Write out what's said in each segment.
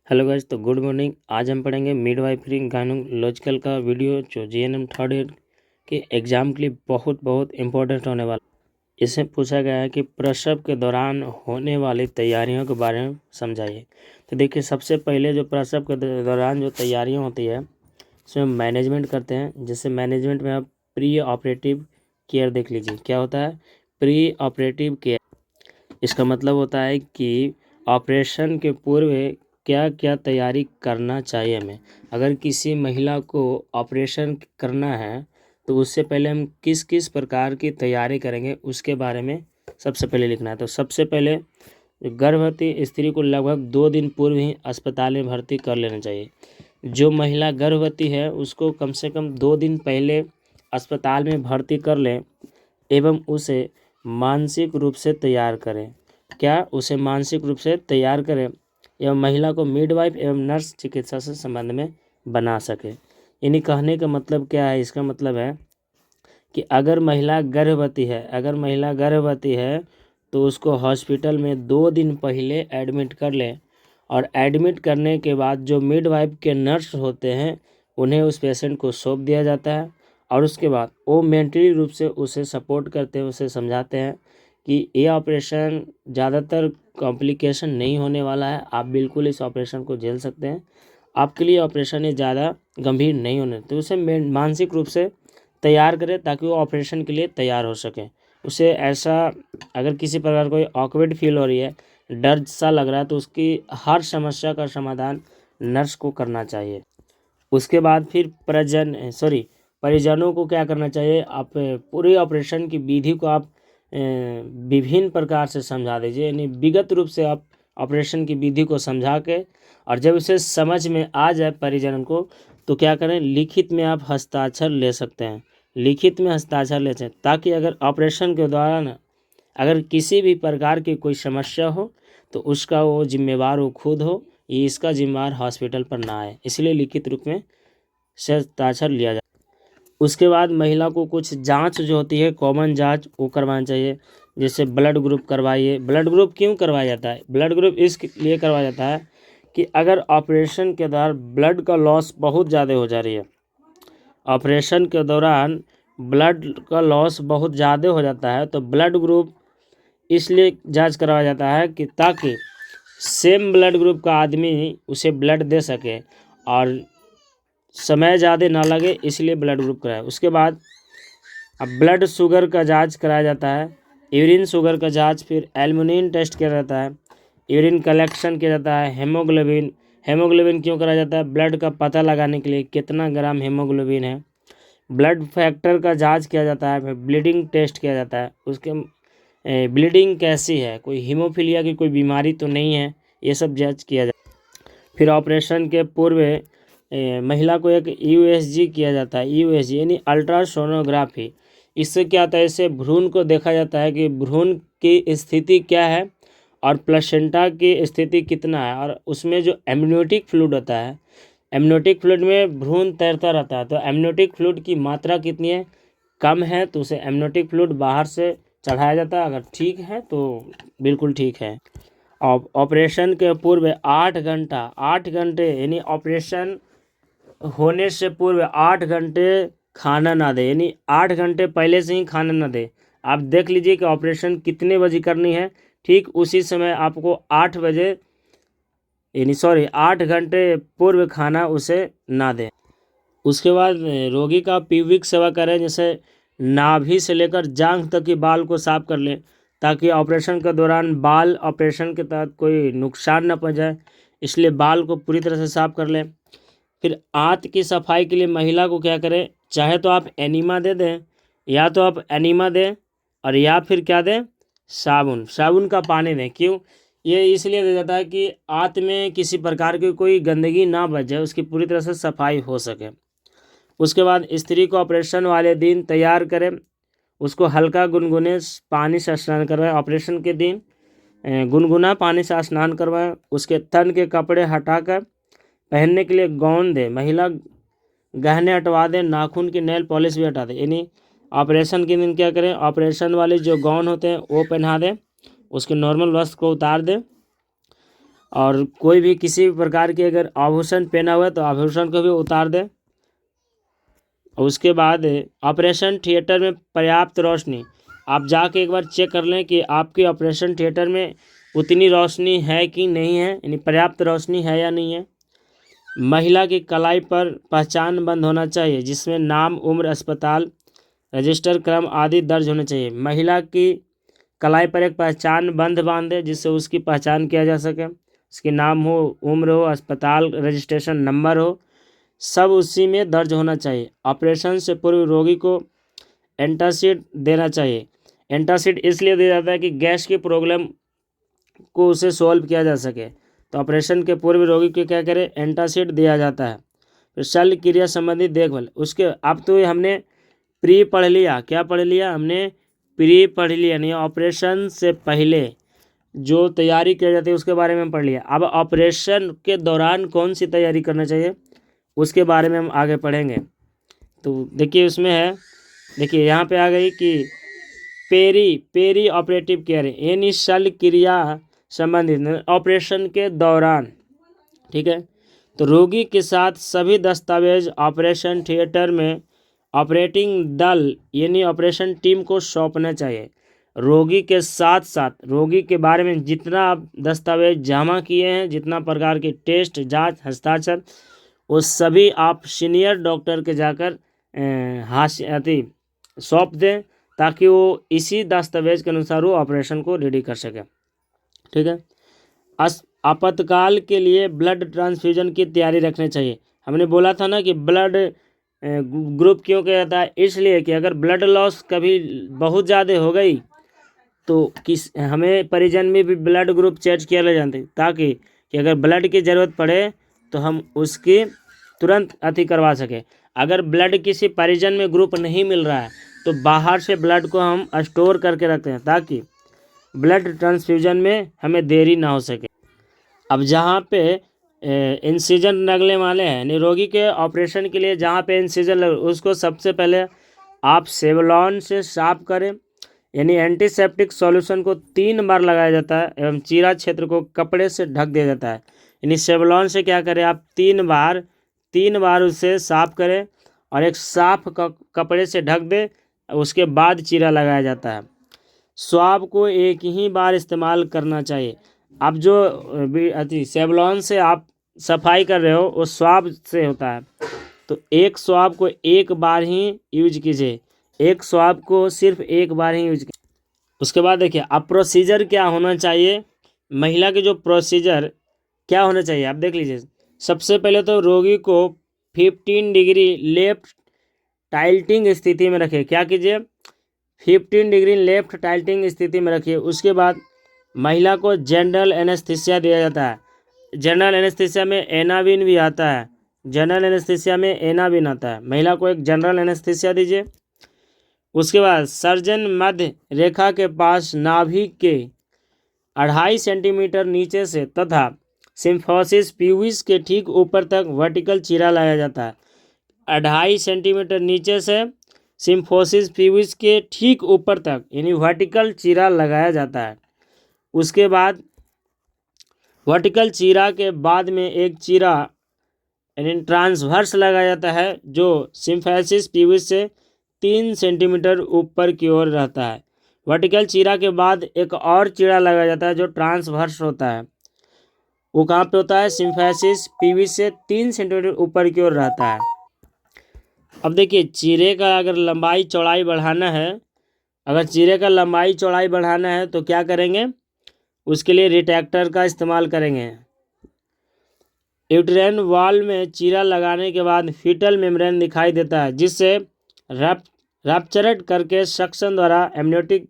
Hello guys, तो good morning. आज हम पढ़ेंगे मिडवाइफरी गायनोलॉजिकल का वीडियो जो जीएनएम थर्ड ईयर के एग्ज़ाम के लिए बहुत बहुत इम्पोर्टेंट होने वाला। इसमें पूछा गया है कि प्रसव के दौरान होने वाली तैयारियों के बारे में समझाइए। तो देखिए, सबसे पहले जो प्रसव के दौरान जो तैयारियां होती है उसमें मैनेजमेंट करते हैं। जैसे मैनेजमेंट में आप प्री ऑपरेटिव केयर देख लीजिए। क्या होता है प्री ऑपरेटिव केयर? इसका मतलब होता है कि ऑपरेशन के पूर्व क्या क्या तैयारी करना चाहिए हमें। अगर किसी महिला को ऑपरेशन करना है तो उससे पहले हम किस किस प्रकार की तैयारी करेंगे उसके बारे में सबसे पहले लिखना है। तो सबसे पहले गर्भवती स्त्री को लगभग 2 दिन पूर्व ही अस्पताल में भर्ती कर लेना चाहिए। जो महिला गर्भवती है उसको कम से कम 2 दिन पहले अस्पताल में भर्ती कर लें एवं उसे मानसिक रूप से तैयार करें। क्या उसे मानसिक रूप से तैयार करें एवं महिला को मिडवाइफ एवं नर्स चिकित्सा से संबंध में बना सके। यानी कहने का मतलब क्या है? इसका मतलब है कि अगर महिला गर्भवती है तो उसको हॉस्पिटल में 2 दिन पहले एडमिट कर लें और एडमिट करने के बाद जो मिडवाइफ के नर्स होते हैं उन्हें उस पेशेंट को सौंप दिया जाता है और उसके बाद वो मेंटली रूप से उसे सपोर्ट करते हैं, उसे समझाते हैं कि ये ऑपरेशन ज़्यादातर कॉम्प्लिकेशन नहीं होने वाला है, आप बिल्कुल इस ऑपरेशन को झेल सकते हैं, आपके लिए ऑपरेशन ये ज़्यादा गंभीर नहीं होने। तो उसे मानसिक रूप से तैयार करें ताकि वो ऑपरेशन के लिए तैयार हो सके। उसे ऐसा अगर किसी प्रकार कोई ऑकवर्ड फील हो रही है, डर सा लग रहा है, तो उसकी हर समस्या का समाधान नर्स को करना चाहिए। उसके बाद फिर परिजनों को क्या करना चाहिए? आप पूरे ऑपरेशन की विधि को आप विभिन्न प्रकार से समझा दीजिए। यानी विगत रूप से आप ऑपरेशन की विधि को समझा के और जब उसे समझ में आ जाए परिजन को तो क्या करें, लिखित में आप हस्ताक्षर ले सकते हैं। लिखित में हस्ताक्षर ले सकते हैं ताकि अगर ऑपरेशन के दौरान अगर किसी भी प्रकार की कोई समस्या हो तो उसका वो जिम्मेवार वो खुद हो, ये इसका जिम्मेवार हॉस्पिटल पर ना आए, इसलिए लिखित रूप में हस्ताक्षर लिया जाए। उसके बाद महिला को कुछ जांच जो होती है कॉमन जांच वो करवाना चाहिए। जैसे ब्लड ग्रुप करवाइए। ब्लड ग्रुप क्यों करवाया जाता है? ब्लड ग्रुप इसलिए करवाया जाता है कि अगर ऑपरेशन के दौरान ब्लड का लॉस बहुत ज़्यादा हो जा रही है, ऑपरेशन के दौरान ब्लड का लॉस बहुत ज़्यादा हो जाता है तो ब्लड ग्रुप इसलिए जांच करवाया जाता है कि ताकि सेम ब्लड ग्रुप का आदमी उसे ब्लड दे सके और समय ज़्यादा ना लगे, इसलिए ब्लड ग्रुप कराए। उसके बाद अब ब्लड शुगर का जांच कराया जाता है, यूरिन शुगर का जांच, फिर एल्यूमिनियम टेस्ट किया जाता है, यूरिन कलेक्शन किया जाता है, हेमोग्लोबिन क्यों कराया जाता है? ब्लड का पता लगाने के लिए कितना ग्राम हेमोग्लोबिन है। ब्लड फैक्टर का जांच किया जाता है, फिर ब्लीडिंग टेस्ट किया जाता है। उसके ब्लीडिंग कैसी है, कोई हीमोफीलिया की कोई बीमारी तो नहीं है, ये सब जांच किया जाता है। फिर ऑपरेशन के पूर्व महिला को एक यूएसजी किया जाता है। यूएसजी यानी अल्ट्रासोनोग्राफी। इससे क्या होता है, इससे भ्रूण को देखा जाता है कि भ्रूण की स्थिति क्या है और प्लेसेंटा की स्थिति कितना है, और उसमें जो एमनियोटिक फ्लूइड होता है, एमनियोटिक फ्लूइड में भ्रूण तैरता रहता है, तो एमनियोटिक फ्लूइड की मात्रा कितनी है, कम है, तो उसे एमनियोटिक फ्लूइड बाहर से चढ़ाया जाता है। अगर ठीक है तो बिल्कुल ठीक है। ऑपरेशन के पूर्व 8 घंटे यानी ऑपरेशन होने से पूर्व 8 घंटे खाना ना दे, यानी 8 घंटे पहले से ही खाना ना दे। आप देख लीजिए कि ऑपरेशन कितने बजे करनी है, ठीक उसी समय आपको 8 घंटे पूर्व खाना उसे ना दें। उसके बाद रोगी का पीविक सेवा करें, जैसे नाभि से लेकर जांघ तक के बाल को साफ कर लें ताकि ऑपरेशन के दौरान बाल ऑपरेशन के तहत कोई नुकसान न पहुंचाए, इसलिए बाल को पूरी तरह से साफ कर लें। फिर आंत की सफाई के लिए महिला को क्या करें, चाहे तो आप एनीमा दे दें, या तो आप एनीमा दें और या फिर क्या दें, साबुन का पानी दें। क्यों? ये इसलिए दिया जाता है कि आंत में किसी प्रकार की कोई गंदगी ना बच जाए, उसकी पूरी तरह से सफाई हो सके। उसके बाद स्त्री को ऑपरेशन वाले दिन तैयार करें, उसको हल्का गुनगुने पानी से स्नान करवाएं। ऑपरेशन के दिन गुनगुना पानी से स्नान करवाएं। उसके तन के कपड़े हटाकर पहनने के लिए गाउन दे। महिला गहने हटवा दें, नाखून की नेल पॉलिश भी हटा दें। यानी ऑपरेशन के दिन क्या करें, ऑपरेशन वाले जो गाउन होते हैं वो पहना दें, उसके नॉर्मल वस्त्र को उतार दें और कोई भी किसी भी प्रकार के अगर आभूषण पहना हुआ है तो आभूषण को भी उतार दें। और उसके बाद ऑपरेशन थिएटर में पर्याप्त रोशनी, आप जाके एक बार चेक कर लें कि आपके ऑपरेशन थिएटर में उतनी रोशनी है कि नहीं है, यानी पर्याप्त रोशनी है या नहीं है। महिला की कलाई पर पहचान बंद होना चाहिए जिसमें नाम, उम्र, अस्पताल, रजिस्टर क्रम आदि दर्ज होने चाहिए। महिला की कलाई पर एक पहचान बंद बांधे जिससे उसकी पहचान किया जा सके, उसके नाम हो, उम्र हो, अस्पताल रजिस्ट्रेशन नंबर हो, सब उसी में दर्ज होना चाहिए। ऑपरेशन से पूर्व रोगी को एंटासिड देना चाहिए। एंटासिड इसलिए दिया जाता है कि गैस की प्रॉब्लम को उसे सॉल्व किया जा सके, तो ऑपरेशन के पूर्व रोगी को क्या करें, एंटासिड दिया जाता है। फिर शल्य क्रिया संबंधी देखभाल, उसके अब तो ये हमने प्री पढ़ लिया, क्या पढ़ लिया हमने, प्री पढ़ लिया, नहीं ऑपरेशन से पहले जो तैयारी की जाती है उसके बारे में हम पढ़ लिया। अब ऑपरेशन के दौरान कौन सी तैयारी करना चाहिए उसके बारे में हम आगे पढ़ेंगे। तो देखिए उसमें है, देखिए यहाँ पे आ गई कि पेरी ऑपरेटिव केयर, यानी शल्य क्रिया संबंधित ऑपरेशन के दौरान, ठीक है। तो रोगी के साथ सभी दस्तावेज ऑपरेशन थिएटर में ऑपरेटिंग दल यानी ऑपरेशन टीम को सौंपना चाहिए। रोगी के साथ साथ रोगी के बारे में जितना आप दस्तावेज जमा किए हैं, जितना प्रकार के टेस्ट, जांच, हस्ताक्षर, वो सभी आप सीनियर डॉक्टर के जाकर सौंप दें ताकि वो इसी दस्तावेज के अनुसार वो ऑपरेशन को रेडी कर सके, ठीक है। आपातकाल के लिए ब्लड ट्रांसफ्यूजन की तैयारी रखनी चाहिए। हमने बोला था ना कि ब्लड ग्रुप क्यों किया जाता है, इसलिए कि अगर ब्लड लॉस कभी बहुत ज़्यादा हो गई तो हमें परिजन में भी ब्लड ग्रुप चेंज किया जाता है, ताकि कि अगर ब्लड की ज़रूरत पड़े तो हम उसकी तुरंत अति करवा सकें। अगर ब्लड किसी परिजन में ग्रुप नहीं मिल रहा है तो बाहर से ब्लड को हम स्टोर करके रखते हैं ताकि ब्लड ट्रांसफ्यूजन में हमें देरी ना हो सके। अब जहाँ पे इंसिजन लगने वाले हैं, निरोगी के ऑपरेशन के लिए जहाँ पे इंसिजन लग उसको सबसे पहले आप सेवलॉन से साफ करें, यानी एंटीसेप्टिक सॉल्यूशन को 3 बार लगाया जाता है एवं चीरा क्षेत्र को कपड़े से ढक दिया जाता है। यानी सेवलॉन से क्या करें आप 3 बार उसे साफ करें और एक साफ कपड़े से ढक दें, उसके बाद चीरा लगाया जाता है। स्वाब को एक ही बार इस्तेमाल करना चाहिए। अब जो सेवलॉन से आप सफाई कर रहे हो वो स्वाब से होता है, तो एक स्वाब को एक बार ही यूज कीजिए, एक स्वाब को सिर्फ एक बार ही यूज कीजिए। उसके बाद देखिए अब प्रोसीजर क्या होना चाहिए, महिला के जो प्रोसीजर क्या होना चाहिए आप देख लीजिए। सबसे पहले तो रोगी को 15 डिग्री लेफ्ट टाइल्टिंग स्थिति में रखिए, क्या कीजिए 15 डिग्री लेफ्ट टाइल्टिंग स्थिति में रखिए। उसके बाद महिला को जनरल एनेस्थीसिया दिया जाता है। जनरल एनेस्थीसिया में एनाबिन भी आता है, जनरल एनेस्थीसिया में एनाबिन आता है। महिला को एक जनरल एनेस्थीसिया दीजिए। उसके बाद सर्जन मध्य रेखा के पास नाभि के 2.5 सेंटीमीटर नीचे से तथा सिम्फोसिस प्यूबिस के ठीक ऊपर तक वर्टिकल चीरा लगाया जाता है। 2.5 सेंटीमीटर नीचे से सिम्फोसिस प्यूबिस के ठीक ऊपर तक यानी वर्टिकल चीरा लगाया जाता है। उसके बाद वर्टिकल चीरा के बाद में एक चीरा यानी ट्रांसवर्स लगाया जाता है जो सिम्फोसिस प्यूबिस से 3 सेंटीमीटर ऊपर की ओर रहता है। वर्टिकल चीरा के बाद एक और चीरा लगाया जाता है जो ट्रांसवर्स होता है, वो कहाँ पे होता है, सिम्फोसिस प्यूबिस से 3 सेंटीमीटर ऊपर की ओर रहता है। अब देखिए चीरे का अगर लंबाई चौड़ाई बढ़ाना है, अगर चीरे का लंबाई चौड़ाई बढ़ाना है तो क्या करेंगे, उसके लिए रिट्रैक्टर का इस्तेमाल करेंगे। यूटेराइन वॉल में चीरा लगाने के बाद फीटल मेम्ब्रेन दिखाई देता है जिससे रैप्चरेट करके सक्शन द्वारा एमनियोटिक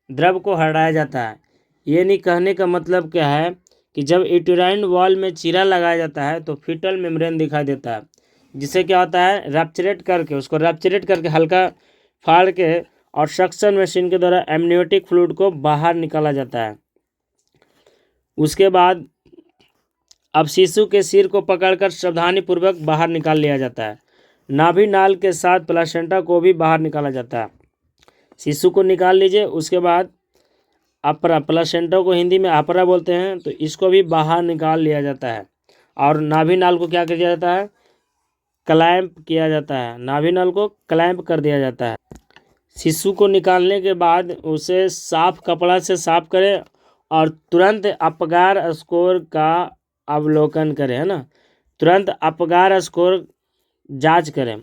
द्रव को हटाया जाता है। ये नहीं कहने का मतलब क्या है कि जब यूटेराइन वॉल में चीरा लगाया जाता है तो फीटल मेम्ब्रेन दिखाई देता है, जिससे क्या होता है रैप्चरेट करके उसको रैप्चरेट करके हल्का फाड़ के और सक्शन मशीन के द्वारा एमनियोटिक फ्लूइड को बाहर निकाला जाता है। उसके बाद अब शिशु के सिर को पकड़कर सावधानीपूर्वक बाहर निकाल लिया जाता है। नाभि नाल के साथ प्लासेंटा को भी बाहर निकाला जाता है। शिशु को निकाल लीजिए। उसके बाद अपरा, प्लासेंटा को हिंदी में अपरा बोलते हैं, तो इसको भी बाहर निकाल लिया जाता है। और नाभि नाल को क्या किया जाता है, क्लैंप किया जाता है, नाभि नाल को क्लैंप कर दिया जाता है। शिशु को निकालने के बाद उसे साफ कपड़ा से साफ करें और तुरंत अपगार स्कोर का अवलोकन करें, है ना, तुरंत अपगार स्कोर जांच करें।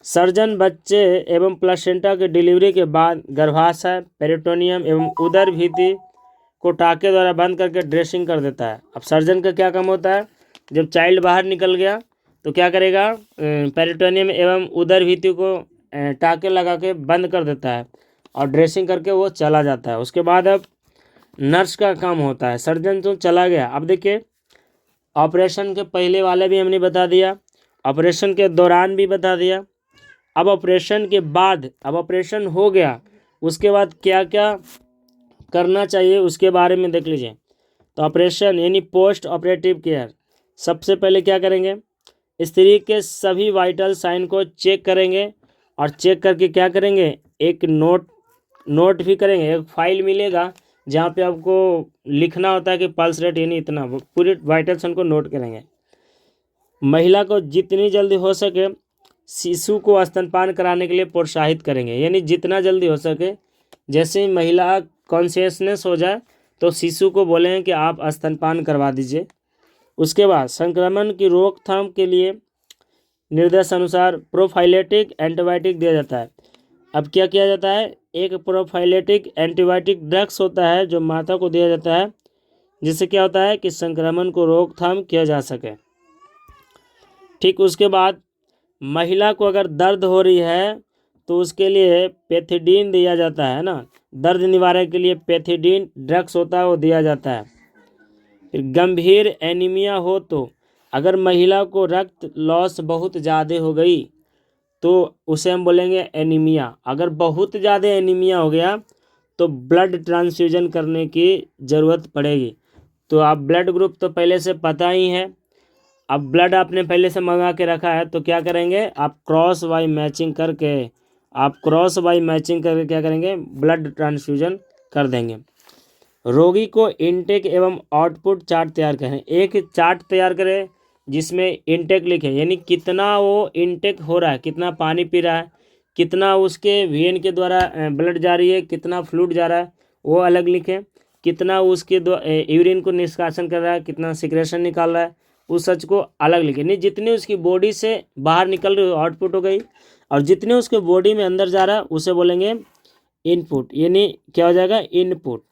सर्जन बच्चे एवं प्लासेंटा के डिलीवरी के बाद गर्भाशय, पेरिटोनियम एवं उदर भित्ति को टाँके द्वारा बंद करके ड्रेसिंग कर देता है। अब सर्जन का क्या काम होता है, जब चाइल्ड बाहर निकल गया तो क्या करेगा, पेरिटोनियम एवं उदर भित्ति को टाँके लगा के बंद कर देता है और ड्रेसिंग करके वो चला जाता है। उसके बाद अब नर्स का काम होता है। सर्जन तो चला गया, अब देखिए ऑपरेशन के पहले वाले भी हमने बता दिया, ऑपरेशन के दौरान भी बता दिया। अब ऑपरेशन के बाद, अब ऑपरेशन हो गया, उसके बाद क्या क्या करना चाहिए उसके बारे में देख लीजिए। तो ऑपरेशन यानी पोस्ट ऑपरेटिव केयर, सबसे पहले क्या करेंगे, स्त्री के सभी वाइटल साइन को चेक करेंगे और चेक करके क्या करेंगे, एक नोट भी करेंगे। एक फाइल मिलेगा जहाँ पे आपको लिखना होता है कि पल्स रेट यानी इतना, पूरी वाइटल साइन को नोट करेंगे। महिला को जितनी जल्दी हो सके शिशु को स्तनपान कराने के लिए प्रोत्साहित करेंगे, यानी जितना जल्दी हो सके, जैसे ही महिला कॉन्शियसनेस हो जाए तो शिशु को बोलें कि आप स्तनपान करवा दीजिए। उसके बाद संक्रमण की रोकथाम के लिए निर्देशानुसार प्रोफाइलेटिक एंटीबायोटिक दिया जाता है। अब क्या किया जाता है, एक प्रोफाइलेटिक एंटीबायोटिक ड्रग्स होता है जो माता को दिया जाता है, जिससे क्या होता है कि संक्रमण को रोकथाम किया जा सके। ठीक उसके बाद महिला को अगर दर्द हो रही है तो उसके लिए पेथिडीन दिया जाता है ना, दर्द निवारण के लिए पेथिडीन ड्रग्स होता है वो दिया जाता है। फिर गंभीर एनीमिया हो तो अगर महिला को रक्त लॉस बहुत ज़्यादा हो गई तो उसे हम बोलेंगे एनीमिया। अगर बहुत ज़्यादा एनीमिया हो गया तो ब्लड ट्रांसफ्यूजन करने की ज़रूरत पड़ेगी। तो आप ब्लड ग्रुप तो पहले से पता ही है, अब ब्लड आपने पहले से मंगा के रखा है तो क्या करेंगे, आप क्रॉस वाई मैचिंग करके क्या करेंगे, ब्लड ट्रांसफ्यूजन कर देंगे। रोगी को इनटेक एवं आउटपुट चार्ट तैयार करें, एक चार्ट तैयार करें जिसमें इनटेक लिखे, यानी कितना वो इनटेक हो रहा है, कितना पानी पी रहा है, कितना उसके वेन के द्वारा ब्लड जा रही है, कितना फ्लूइड जा रहा है वो अलग लिखें, कितना उसके यूरिन को निष्कासन कर रहा है, कितना सिक्रेशन निकाल रहा है उस सच को अलग लिखें। नहीं, जितनी उसकी बॉडी से बाहर निकल रही आउटपुट हो गई, और जितने उसके बॉडी में अंदर जा रहा है उसे बोलेंगे इनपुट, यानी क्या हो जाएगा, इनपुट।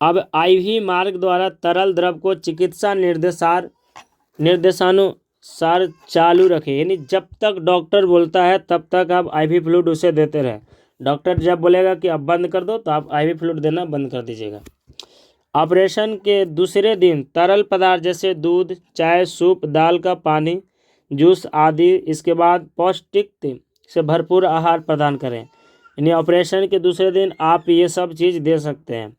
अब आईवी मार्ग द्वारा तरल द्रव को चिकित्सा निर्देशानुसार चालू रखें, यानी जब तक डॉक्टर बोलता है तब तक आप आईवी फ्लूइड उसे देते रहें। डॉक्टर जब बोलेगा कि अब बंद कर दो तो आप आईवी फ्लूइड देना बंद कर दीजिएगा। ऑपरेशन के दूसरे दिन तरल पदार्थ जैसे दूध, चाय, सूप, दाल का पानी, जूस आदि, इसके बाद पौष्टिक से भरपूर आहार प्रदान करें, यानी ऑपरेशन के दूसरे दिन आप ये सब चीज़ दे सकते हैं।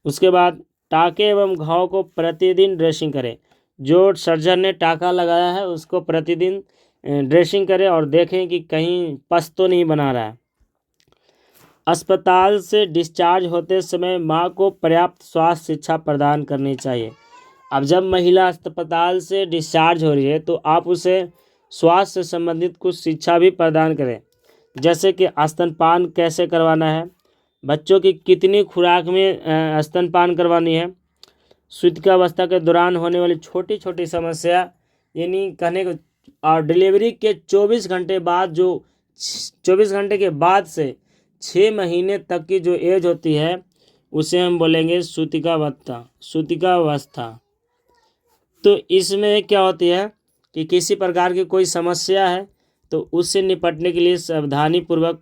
उसके बाद टाँके एवं घाव को प्रतिदिन ड्रेसिंग करें, जो सर्जन ने टाँका लगाया है उसको प्रतिदिन ड्रेसिंग करें और देखें कि कहीं पस तो नहीं बना रहा है। अस्पताल से डिस्चार्ज होते समय माँ को पर्याप्त स्वास्थ्य शिक्षा प्रदान करनी चाहिए। अब जब महिला अस्पताल से डिस्चार्ज हो रही है तो आप उसे स्वास्थ्य से संबंधित कुछ शिक्षा भी प्रदान करें, जैसे कि स्तनपान कैसे करवाना है, बच्चों की कितनी खुराक में स्तनपान करवानी है, सुतिकावस्था के दौरान होने वाली छोटी छोटी समस्या, यानी कहने को, और डिलीवरी के 24 घंटे बाद, जो 24 घंटे के बाद से 6 महीने तक की जो एज होती है उसे हम बोलेंगे सुतिकावस्था। तो इसमें क्या होती है कि किसी प्रकार की कोई समस्या है तो उससे निपटने के लिए सावधानीपूर्वक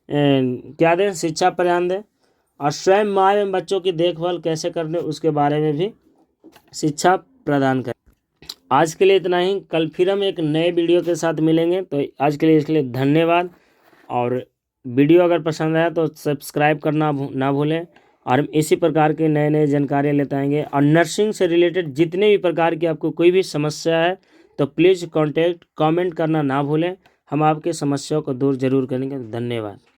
क्या दें, शिक्षा प्रदान दें, और स्वयं माँ एवं बच्चों की देखभाल कैसे करने उसके बारे में भी शिक्षा प्रदान करें। आज के लिए इतना ही, कल फिर हम एक नए वीडियो के साथ मिलेंगे। तो आज के लिए इसके लिए धन्यवाद, और वीडियो अगर पसंद आया तो सब्सक्राइब करना ना भूलें, और हम इसी प्रकार के नए नए जानकारियाँ लेते आएंगे। और नर्सिंग से रिलेटेड जितने भी प्रकार की आपको कोई भी समस्या है तो प्लीज़ कमेंट करना ना भूलें, हम आपकी समस्याओं को दूर जरूर करेंगे। धन्यवाद।